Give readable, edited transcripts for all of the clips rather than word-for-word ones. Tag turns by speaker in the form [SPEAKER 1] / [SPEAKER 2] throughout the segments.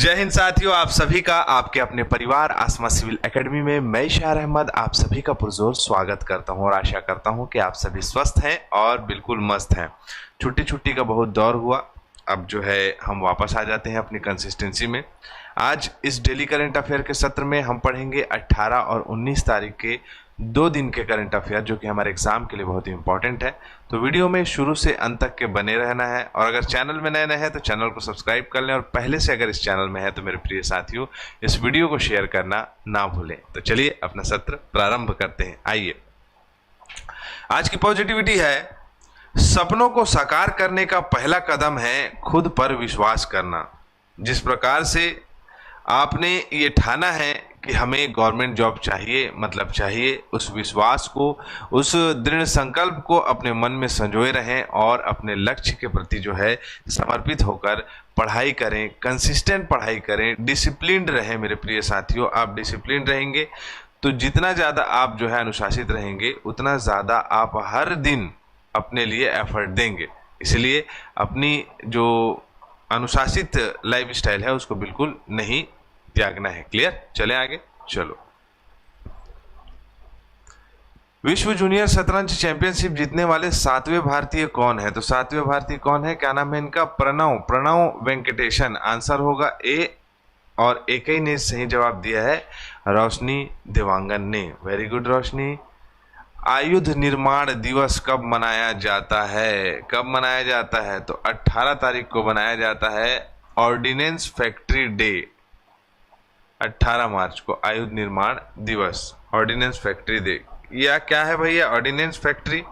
[SPEAKER 1] जय हिंद साथियों, आप सभी का आपके अपने परिवार आसमा सिविल एकेडमी में मैं इशार अहमद आप सभी का पुरजोर स्वागत करता हूं और आशा करता हूं कि आप सभी स्वस्थ हैं और बिल्कुल मस्त हैं। छुट्टी का बहुत दौर हुआ, अब जो है हम वापस आ जाते हैं अपनी कंसिस्टेंसी में। आज इस डेली करंट अफेयर के सत्र में हम पढ़ेंगे 18 और 19 तारीख के 2 दिन के करंट अफेयर, जो कि हमारे एग्जाम के लिए बहुत ही इंपॉर्टेंट है। तो वीडियो में शुरू से अंत तक के बने रहना है और अगर चैनल में नए हैं तो चैनल को सब्सक्राइब कर लें और पहले से अगर इस चैनल में है तो मेरे प्रिय साथियों इस वीडियो को शेयर करना ना भूलें। तो चलिए अपना सत्र प्रारंभ करते हैं। आइए, आज की पॉजिटिविटी है, सपनों को साकार करने का पहला कदम है खुद पर विश्वास करना। जिस प्रकार से आपने ये ठाना है कि हमें गवर्नमेंट जॉब चाहिए, मतलब चाहिए, उस विश्वास को, उस दृढ़ संकल्प को अपने मन में संजोए रहें और अपने लक्ष्य के प्रति जो है समर्पित होकर पढ़ाई करें, कंसिस्टेंट पढ़ाई करें, डिसिप्लिन्ड रहें। मेरे प्रिय साथियों, आप डिसिप्लिन रहेंगे तो जितना ज़्यादा आप जो है अनुशासित रहेंगे उतना ज़्यादा आप हर दिन अपने लिए एफर्ट देंगे। इसलिए अपनी जो अनुशासित लाइफ स्टाइल है उसको बिल्कुल नहीं त्यागना है। क्लियर? चले आगे। चलो, विश्व जूनियर शतरंज चैंपियनशिप जीतने वाले 7वें भारतीय कौन है? तो 7वें भारतीय कौन है, क्या नाम है इनका? प्रणव वेंकटेशन आंसर होगा ए, और एक ही ने सही जवाब दिया है, रोशनी देवांगन ने। वेरी गुड रोशनी। आयुध निर्माण दिवस कब मनाया जाता है? कब मनाया जाता है? तो 18 तारीख को मनाया जाता है, ऑर्डिनेंस फैक्ट्री डे। 18 मार्च को आयुध निर्माण दिवस, ऑर्डिनेंस फैक्ट्री डे। यह क्या है भैया ऑर्डिनेंस फैक्ट्री?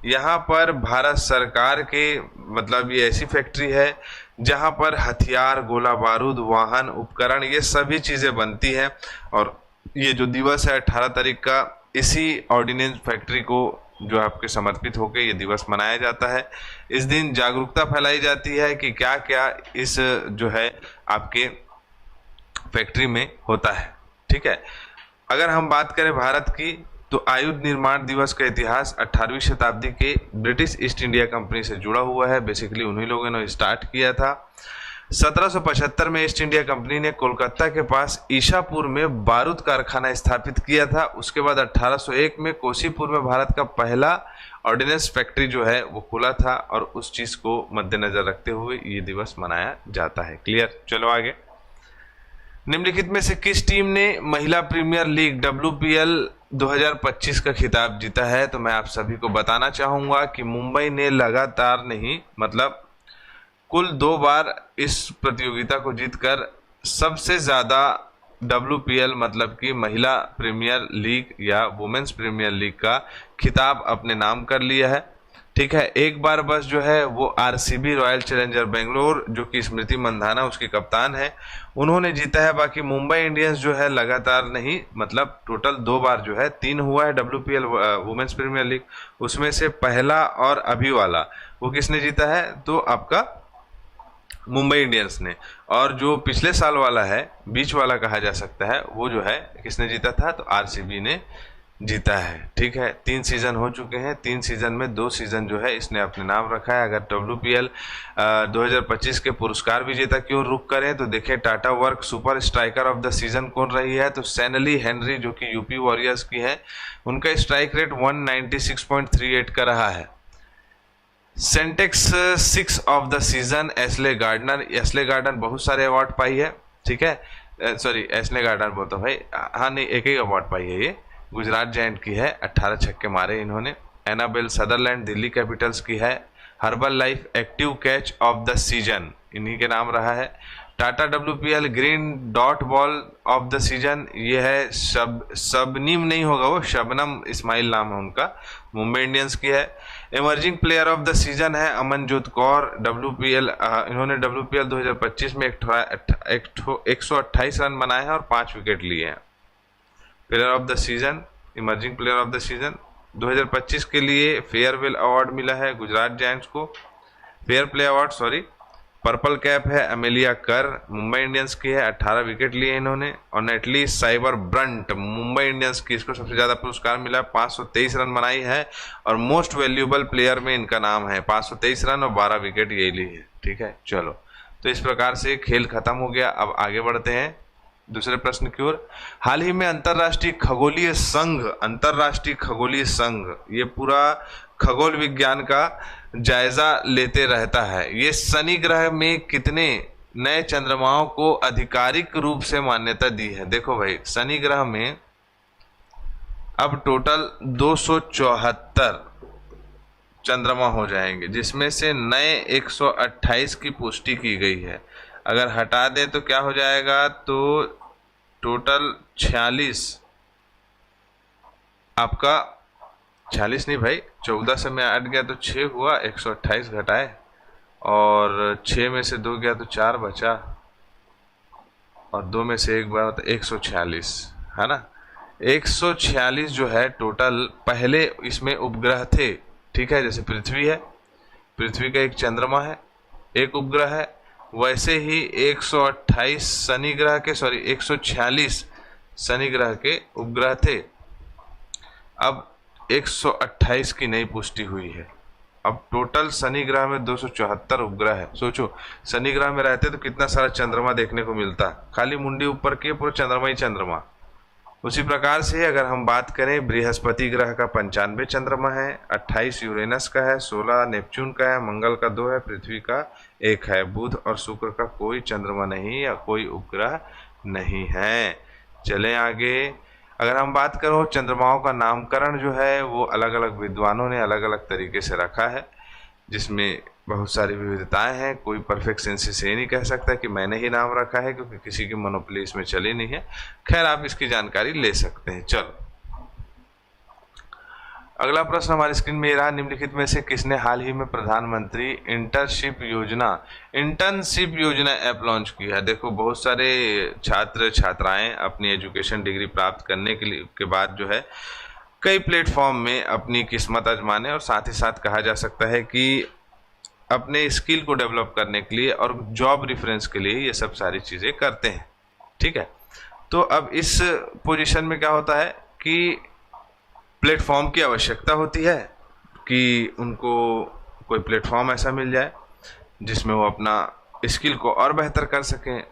[SPEAKER 1] यहाँ पर भारत सरकार के, मतलब ये ऐसी फैक्ट्री है जहाँ पर हथियार, गोला बारूद, वाहन, उपकरण, ये सभी चीज़ें बनती हैं। और ये जो दिवस है 18 तारीख का, इसी ऑर्डिनेंस फैक्ट्री को जो आपके समर्पित होकर ये दिवस मनाया जाता है। इस दिन जागरूकता फैलाई जाती है कि क्या क्या इस जो है आपके फैक्ट्री में होता है। ठीक है, अगर हम बात करें भारत की तो आयुध निर्माण दिवस का इतिहास 18वीं शताब्दी के ब्रिटिश ईस्ट इंडिया कंपनी से जुड़ा हुआ है। बेसिकली उन्हीं लोगों ने स्टार्ट किया था। 1775 में ईस्ट इंडिया कंपनी ने कोलकाता के पास ईशापुर में बारूद कारखाना स्थापित किया था। उसके बाद 1801 में कोसीपुर में भारत का पहला ऑर्डिनेंस फैक्ट्री जो है वो खुला था और उस चीज को मद्देनजर रखते हुए ये दिवस मनाया जाता है। क्लियर? चलो आगे। निम्नलिखित में से किस टीम ने महिला प्रीमियर लीग WPL 2025 का खिताब जीता है? तो मैं आप सभी को बताना चाहूंगा कि मुंबई ने लगातार नहीं, मतलब कुल 2 बार इस प्रतियोगिता को जीतकर सबसे ज़्यादा WPL मतलब कि महिला प्रीमियर लीग या वुमेन्स प्रीमियर लीग का खिताब अपने नाम कर लिया है। ठीक है, एक बार बस जो है वो RCB रॉयल चैलेंजर बेंगलोर, जो कि स्मृति मंधाना उसकी कप्तान है, उन्होंने जीता है। बाकी मुंबई इंडियंस जो है लगातार नहीं, मतलब टोटल 2 बार जो है 3 हुआ है WPL वुमेन्स प्रीमियर लीग, उसमें से पहला और अभी वाला वो किसने जीता है? तो आपका मुंबई इंडियंस ने। और जो पिछले साल वाला है, बीच वाला कहा जा सकता है, वो जो है किसने जीता था? तो RCB ने जीता है। ठीक है, 3 सीजन हो चुके हैं, 3 सीजन में 2 सीजन जो है इसने अपने नाम रखा है। अगर WPL 2025 के पुरस्कार विजेता की ओर रुख करें तो देखें, Tata work super striker of the season कौन रही है? तो सैनली हेनरी, जो कि यूपी वॉरियर्स की है, उनका स्ट्राइक रेट 196.38 का रहा है। सेंटेक्स 6 of the season Ashleigh Gardner बहुत सारे अवार्ड पाई है। ठीक है, सॉरी एस्ले गार्डनर बोलता भाई, हाँ नहीं, एक ही अवार्ड पाई है, ये गुजरात जायंट की है, 18 छक्के मारे इन्होंने। एनाबेल सदरलैंड दिल्ली कैपिटल्स की है। Herbal life active catch of the season इन्हीं के नाम रहा है। Tata WPL green dot ball of the season, ये है शबनीम नहीं होगा, वो शबनम इस्माइल नाम है उनका, मुंबई इंडियंस की है। Emerging player of the season है अमनजोत कौर, WPL इन्होंने WPL 2025 में 128 रन बनाए हैं और 5 विकेट लिए हैं। Player of the season, emerging player of the season 2025 के लिए फेयरवेल अवार्ड मिला है गुजरात जायंट्स को, fair play award sorry. Purple cap है अमेलिया कर, मुंबई इंडियंस की है, 18 विकेट लिए इन्होंने। और neatly Sciver Brunt, Mumbai Indians की, इसको सबसे ज़्यादा पुरस्कार मिला, 523 रन बनाई है और मोस्ट वैल्यूएबल प्लेयर में इनका नाम है, 523 रन और 12 विकेट ये ली है। ठीक है, चलो तो इस प्रकार से खेल खत्म हो गया। अब आगे बढ़ते हैं दूसरे प्रश्न की ओर। हाल ही में अंतरराष्ट्रीय खगोलीय संघ ये पूरा खगोल विज्ञान का जायजा लेते रहता है। ये शनि ग्रह में कितने नए चंद्रमाओं को आधिकारिक रूप से मान्यता दी है? देखो भाई, शनि ग्रह में अब टोटल 274 चंद्रमा हो जाएंगे, जिसमें से नए 128 की पुष्टि की गई है। अगर हटा दें तो क्या हो जाएगा? तो टोटल 46, आपका 46 नहीं भाई, 14 से मैं हट गया तो 6 हुआ, 128 घटाए और 6 में से 2 गया तो 4 बचा और 2 में से 1 बार तो 146 है ना। 146 जो है टोटल पहले इसमें उपग्रह थे, ठीक है। जैसे पृथ्वी है, पृथ्वी का एक चंद्रमा है, एक उपग्रह है, वैसे ही 128 शनि ग्रह के 146 शनि ग्रह के उपग्रह थे। अब 128 की नई पुष्टि हुई है। अब टोटल शनि ग्रह में 274 उपग्रह है। सोचो शनि ग्रह में रहते तो कितना सारा चंद्रमा देखने को मिलता, खाली मुंडी ऊपर के पूरा चंद्रमा ही चंद्रमा। उसी प्रकार से अगर हम बात करें, बृहस्पति ग्रह का 95 चंद्रमा है, 28 यूरेनस का है, 16 नेपच्यून का है, मंगल का 2 है, पृथ्वी का 1 है, बुध और शुक्र का कोई चंद्रमा नहीं या कोई उपग्रह नहीं है। चलें आगे। अगर हम बात करो चंद्रमाओं का नामकरण जो है वो अलग अलग विद्वानों ने अलग अलग तरीके से रखा है, जिसमें बहुत सारी विविधताएं हैं। कोई परफेक्ट सेंस से ये नहीं कह सकता कि मैंने ही नाम रखा है, क्योंकि किसी की मोनोपोली इसमें चली नहीं है। खैर, आप इसकी जानकारी ले सकते हैं। चलो अगला प्रश्न हमारी स्क्रीन में रहा, निम्नलिखित में से किसने हाल ही में प्रधानमंत्री इंटर्नशिप योजना ऐप लॉन्च की है? देखो, बहुत सारे छात्र छात्राएं अपनी एजुकेशन डिग्री प्राप्त करने के बाद जो है कई प्लेटफॉर्म में अपनी किस्मत आजमाने और साथ ही साथ कहा जा सकता है कि अपने स्किल को डेवलप करने के लिए और जॉब रेफरेंस के लिए ये सब सारी चीज़ें करते हैं, ठीक है। तो अब इस पोजीशन में क्या होता है कि प्लेटफॉर्म की आवश्यकता होती है कि उनको कोई प्लेटफॉर्म ऐसा मिल जाए जिसमें वो अपना स्किल को और बेहतर कर सकें।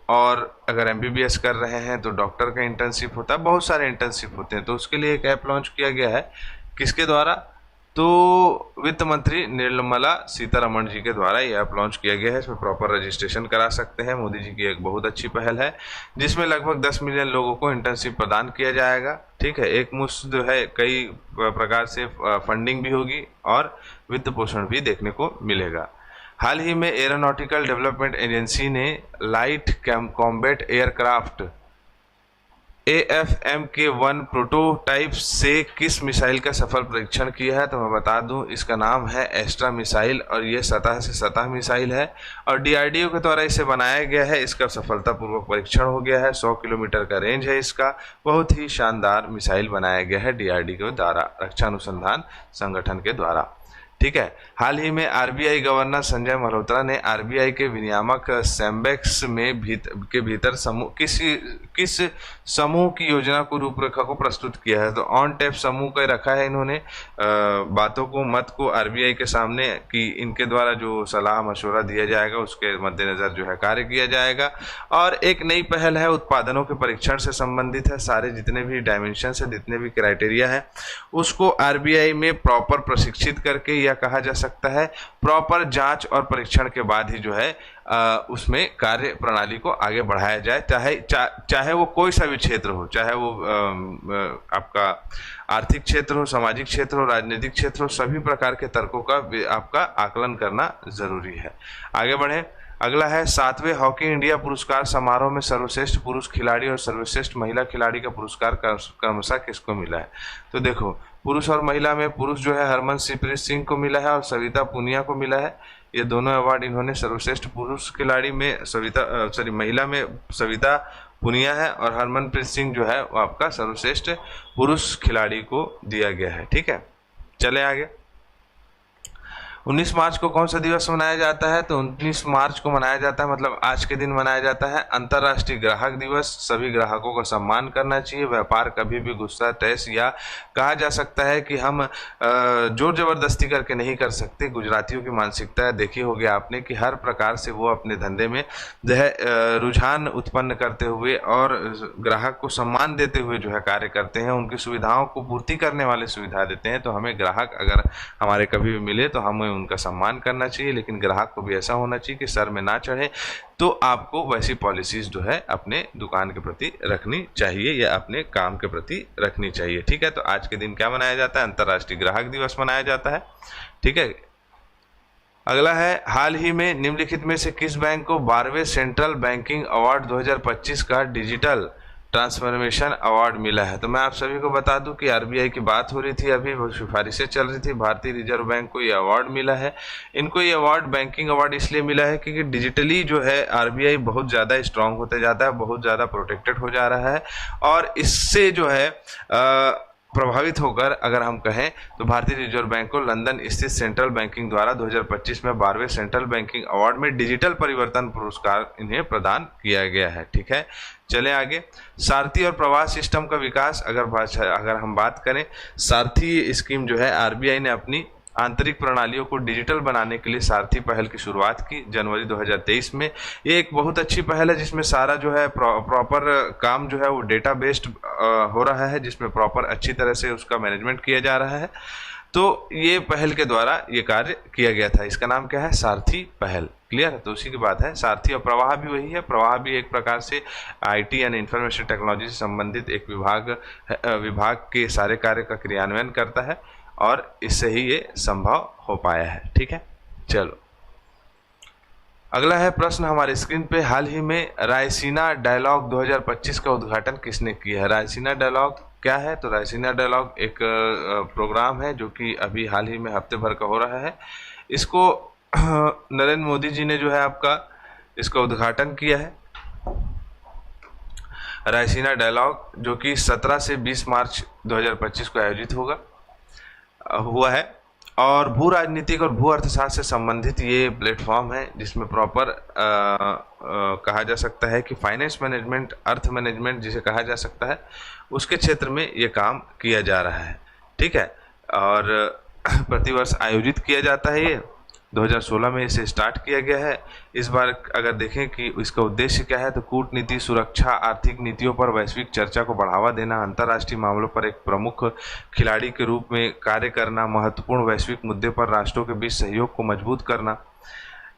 [SPEAKER 1] और अगर एमबीबीएस कर रहे हैं तो डॉक्टर का इंटर्नशिप होता है, बहुत सारे इंटर्नशिप होते हैं। तो उसके लिए एक ऐप लॉन्च किया गया है, किसके द्वारा? तो वित्त मंत्री निर्मला सीतारमण जी के द्वारा ये ऐप लॉन्च किया गया है। इसमें प्रॉपर रजिस्ट्रेशन करा सकते हैं। मोदी जी की एक बहुत अच्छी पहल है, जिसमें लगभग 10 मिलियन लोगों को इंटर्नशिप प्रदान किया जाएगा, ठीक है। एक मुश्त जो है कई प्रकार से फंडिंग भी होगी और वित्त पोषण भी देखने को मिलेगा। हाल ही में एरोनॉटिकल डेवलपमेंट एजेंसी ने light combat aircraft AFMK-1 prototype से किस मिसाइल का सफल परीक्षण किया है? तो मैं बता दूं, इसका नाम है एस्ट्रा मिसाइल और ये सतह से सतह मिसाइल है और DRDO के द्वारा इसे बनाया गया है। इसका सफलतापूर्वक परीक्षण हो गया है। 100 किलोमीटर का रेंज है इसका। बहुत ही शानदार मिसाइल बनाया गया है DRDO द्वारा, रक्षा अनुसंधान संगठन के द्वारा, ठीक है। हाल ही में RBI गवर्नर संजय मल्होत्रा ने RBI के विनियामक सैम्बेक्स में के भीतर किस समूह की योजना को रूपरेखा को प्रस्तुत किया है? तो ऑन टैप समूह का रखा है इन्होंने बातों को मत को RBI के सामने कि इनके द्वारा जो सलाह मशवरा दिया जाएगा उसके मद्देनजर जो है कार्य किया जाएगा। और एक नई पहल है, उत्पादनों के परीक्षण से संबंधित है। सारे जितने भी डायमेंशन है, जितने भी क्राइटेरिया है, उसको RBI में प्रॉपर प्रशिक्षित करके या कहा जा सकता है प्रॉपर जांच और परीक्षण के बाद ही जो है उसमें कार्य प्रणाली को आगे बढ़ाया जाए। चाहे वो कोई सा भी क्षेत्र हो, चाहे वो आपका आर्थिक क्षेत्र हो, सामाजिक क्षेत्र हो, राजनीतिक क्षेत्र हो, सभी प्रकार के तर्कों का आपका आकलन करना जरूरी है। आगे बढ़े। अगला है 7वें हॉकी इंडिया पुरस्कार समारोह में सर्वश्रेष्ठ पुरुष खिलाड़ी और सर्वश्रेष्ठ महिला खिलाड़ी का पुरस्कार क्रमशः किसको मिला है? तो देखो, पुरुष और महिला में पुरुष जो है हरमनप्रीत सिंह को मिला है और सविता पुनिया को मिला है। ये दोनों अवार्ड इन्होंने सर्वश्रेष्ठ पुरुष खिलाड़ी में महिला में सविता पुनिया है और हरमनप्रीत सिंह जो है वो आपका सर्वश्रेष्ठ पुरुष खिलाड़ी को दिया गया है, ठीक है। चले आगे। 19 मार्च को कौन सा दिवस मनाया जाता है? तो 19 मार्च को मनाया जाता है, मतलब आज के दिन मनाया जाता है अंतर्राष्ट्रीय ग्राहक दिवस। सभी ग्राहकों का सम्मान करना चाहिए। व्यापार कभी भी गुस्सा, तैस या कहा जा सकता है कि हम जोर जबरदस्ती करके नहीं कर सकते। गुजरातियों की मानसिकता देखी होगी आपने कि हर प्रकार से वो अपने धंधे में जो है रुझान उत्पन्न करते हुए और ग्राहक को सम्मान देते हुए जो है कार्य करते हैं। उनकी सुविधाओं को पूर्ति करने वाले सुविधा देते हैं। तो हमें ग्राहक अगर हमारे कभी भी मिले तो हमें उनका सम्मान करना चाहिए, लेकिन ग्राहक को भी ऐसा होना चाहिए कि सर में ना चढ़े। तो आपको वैसी पॉलिसीज जो है अपने दुकान के प्रति रखनी चाहिए या अपने काम के प्रति रखनी चाहिए। ठीक है, तो आज के दिन क्या मनाया जाता है? अंतर्राष्ट्रीय ग्राहक दिवस मनाया जाता है। ठीक है, अगला है, हाल ही में निम्नलिखित में से किस बैंक को 12वें सेंट्रल बैंकिंग अवार्ड 2025 का डिजिटल ट्रांसफॉर्मेशन अवार्ड मिला है? तो मैं आप सभी को बता दूं कि आरबीआई की बात हो रही थी, अभी वो सिफारिशें चल रही थी, भारतीय रिजर्व बैंक को ये अवार्ड मिला है। इनको ये अवार्ड, बैंकिंग अवार्ड इसलिए मिला है क्योंकि डिजिटली जो है आरबीआई बहुत ज़्यादा स्ट्रांग होते जाता है, बहुत ज़्यादा प्रोटेक्टेड हो जा रहा है। और इससे जो है प्रभावित होकर अगर हम कहें तो भारतीय रिजर्व बैंक को लंदन स्थित सेंट्रल बैंकिंग द्वारा 2025 में 12वें सेंट्रल बैंकिंग अवार्ड में डिजिटल परिवर्तन पुरस्कार इन्हें प्रदान किया गया है। ठीक है, चलें आगे। सारथी और प्रवाह सिस्टम का विकास अगर हम बात करें, सारथी स्कीम जो है आरबीआई ने अपनी आंतरिक प्रणालियों को डिजिटल बनाने के लिए सारथी पहल की शुरुआत की जनवरी 2023 में। ये एक बहुत अच्छी पहल है जिसमें सारा जो है प्रॉपर काम जो है वो डेटा बेस्ड हो रहा है, जिसमें प्रॉपर अच्छी तरह से उसका मैनेजमेंट किया जा रहा है। तो ये पहल के द्वारा ये कार्य किया गया था। इसका नाम क्या है? सारथी पहल। क्लियर है? तो उसी की बात है। सारथी और प्रवाह भी वही है। प्रवाह भी एक प्रकार से आईटी यानी इंफॉर्मेशन टेक्नोलॉजी से संबंधित एक विभाग के सारे कार्य का क्रियान्वयन करता है और इससे ही ये संभव हो पाया है। ठीक है, चलो अगला है प्रश्न हमारे स्क्रीन पे, हाल ही में रायसीना डायलॉग 2025 का उद्घाटन किसने किया है? रायसीना डायलॉग क्या है? तो रायसीना डायलॉग एक प्रोग्राम है जो कि अभी हाल ही में हफ्ते भर का हो रहा है। इसको नरेंद्र मोदी जी ने जो है आपका इसका उद्घाटन किया है। रायसीना डायलॉग जो कि 17 से 20 मार्च 2025 को आयोजित हुआ है और भू राजनीतिक और भू अर्थशास्त्र से संबंधित ये प्लेटफॉर्म है जिसमें प्रॉपर कहा जा सकता है कि फाइनेंस मैनेजमेंट, अर्थ मैनेजमेंट जिसे कहा जा सकता है, उसके क्षेत्र में ये काम किया जा रहा है। ठीक है, और प्रतिवर्ष आयोजित किया जाता है। ये 2016 में इसे स्टार्ट किया गया है। इस बार अगर देखें कि इसका उद्देश्य क्या है तो कूटनीति, सुरक्षा, आर्थिक नीतियों पर वैश्विक चर्चा को बढ़ावा देना, अंतर्राष्ट्रीय मामलों पर एक प्रमुख खिलाड़ी के रूप में कार्य करना, महत्वपूर्ण वैश्विक मुद्दे पर राष्ट्रों के बीच सहयोग को मजबूत करना।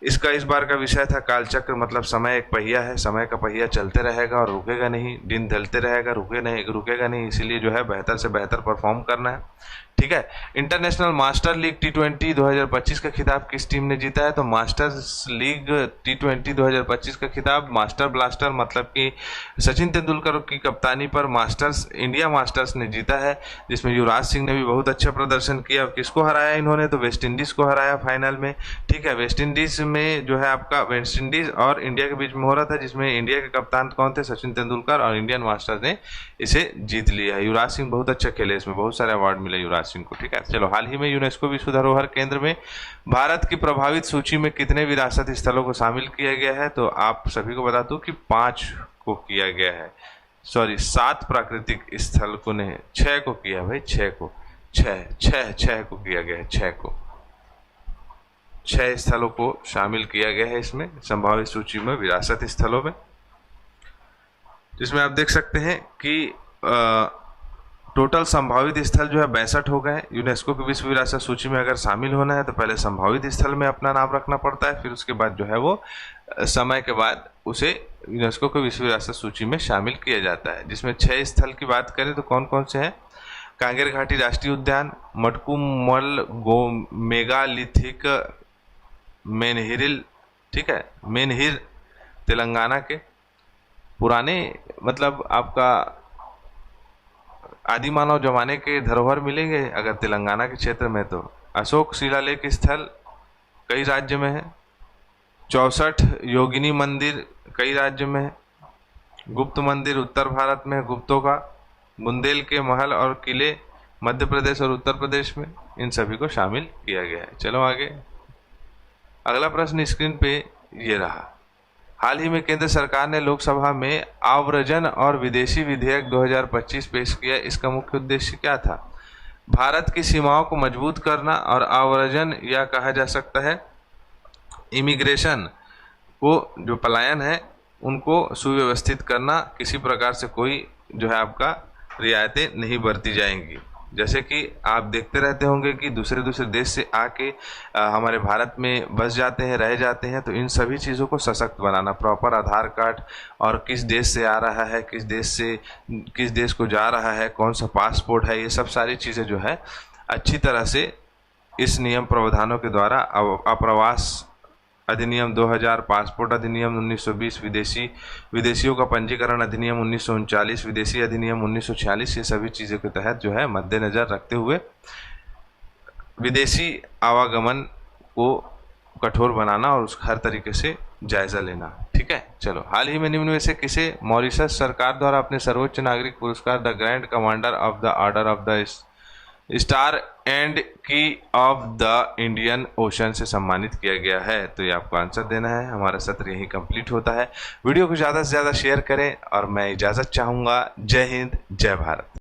[SPEAKER 1] इसका इस बार का विषय था कालचक्र, मतलब समय एक पहिया है, समय का पहिया चलते रहेगा और रुकेगा नहीं, दिन ढलते रहेगा, रुकेगा नहीं, इसीलिए जो है बेहतर से बेहतर परफॉर्म करना है। ठीक है, इंटरनेशनल मास्टर लीग T20 2025 का खिताब किस टीम ने जीता है? तो मास्टर्स लीग T20 2025 का खिताब मास्टर ब्लास्टर मतलब कि सचिन तेंदुलकर की कप्तानी पर इंडिया मास्टर्स ने जीता है, जिसमें युवराज सिंह ने भी बहुत अच्छा प्रदर्शन किया। किसको हराया इन्होंने? तो वेस्ट इंडीज को हराया फाइनल में। ठीक है, वेस्ट इंडीज में जो है आपका वेस्ट इंडीज और इंडिया के बीच में हो रहा था, जिसमें इंडिया के कप्तान कौन थे? सचिन तेंदुलकर, और इंडियन मास्टर्स ने इसे जीत लिया है। युवराज सिंह बहुत अच्छा खेले, इसमें बहुत सारे अवार्ड मिले युवराज सिंह को। ठीक है, चलो हाल ही में यूनेस्को विश्व धरोहर केंद्र में भारत की प्रभावित सूची में कितने विरासत स्थलों को शामिल किया गया है? तो आप सभी को बता दूं कि 5 को किया गया है, सॉरी 7 प्राकृतिक स्थल को नहीं, 6 को किया भाई, 6 को 6 को किया गया है, 6 स्थलों को शामिल किया गया है इसमें संभावित सूची में विरासत स्थलों में, जिसमें आप देख सकते हैं कि टोटल संभावित स्थल जो है 62 हो गए। यूनेस्को की विश्व विरासत सूची में अगर शामिल होना है तो पहले संभावित स्थल में अपना नाम रखना पड़ता है, फिर उसके बाद जो है वो समय के बाद उसे यूनेस्को की विश्व विरासत सूची में शामिल किया जाता है, जिसमें 6 स्थल की बात करें तो कौन कौन से हैं? कांगेर घाटी राष्ट्रीय उद्यान, मटकुमल मेगालिथिक मेनहिल, ठीक है, मेनहिर तेलंगाना के पुराने मतलब आपका आदि मानव जमाने के धरोहर मिलेंगे अगर तेलंगाना के क्षेत्र में। तो अशोक शिलालेख स्थल कई राज्य में है, 64 योगिनी मंदिर कई राज्य में है, गुप्त मंदिर उत्तर भारत में है, गुप्तों का, बुंदेल के महल और किले मध्य प्रदेश और उत्तर प्रदेश में, इन सभी को शामिल किया गया है। चलो आगे। अगला प्रश्न स्क्रीन पे ये रहा। हाल ही में केंद्र सरकार ने लोकसभा में आव्रजन और विदेशी विधेयक 2025 पेश किया। इसका मुख्य उद्देश्य क्या था? भारत की सीमाओं को मजबूत करना और आव्रजन या कहा जा सकता है इमिग्रेशन को, जो पलायन है उनको सुव्यवस्थित करना। किसी प्रकार से कोई जो है आपका रियायतें नहीं बरती जाएंगी। जैसे कि आप देखते रहते होंगे कि दूसरे देश से आके हमारे भारत में बस जाते हैं, रह जाते हैं, तो इन सभी चीज़ों को सशक्त बनाना, प्रॉपर आधार कार्ड और किस देश से आ रहा है, किस देश को जा रहा है, कौन सा पासपोर्ट है, ये सब सारी चीज़ें जो है अच्छी तरह से इस नियम प्रावधानों के द्वारा आप्रवास अधिनियम 2000, पासपोर्ट अधिनियम 1920, विदेशियों का पंजीकरण अधिनियम 1939, विदेशी अधिनियम 1946, ये सभी चीज़ों के तहत जो है मद्देनज़र रखते हुए विदेशी आवागमन को कठोर बनाना और उसका हर तरीके से जायज़ा लेना। ठीक है, चलो। हाल ही में निम्न में से किसे मॉरिशस सरकार द्वारा अपने सर्वोच्च नागरिक पुरस्कार the grand commander of the order of the star and की ऑफ द इंडियन ओशन से सम्मानित किया गया है? तो ये आपको आंसर देना है। हमारा सत्र यही कंप्लीट होता है। वीडियो को ज़्यादा से ज़्यादा शेयर करें और मैं इजाज़त चाहूँगा। जय हिंद, जय भारत।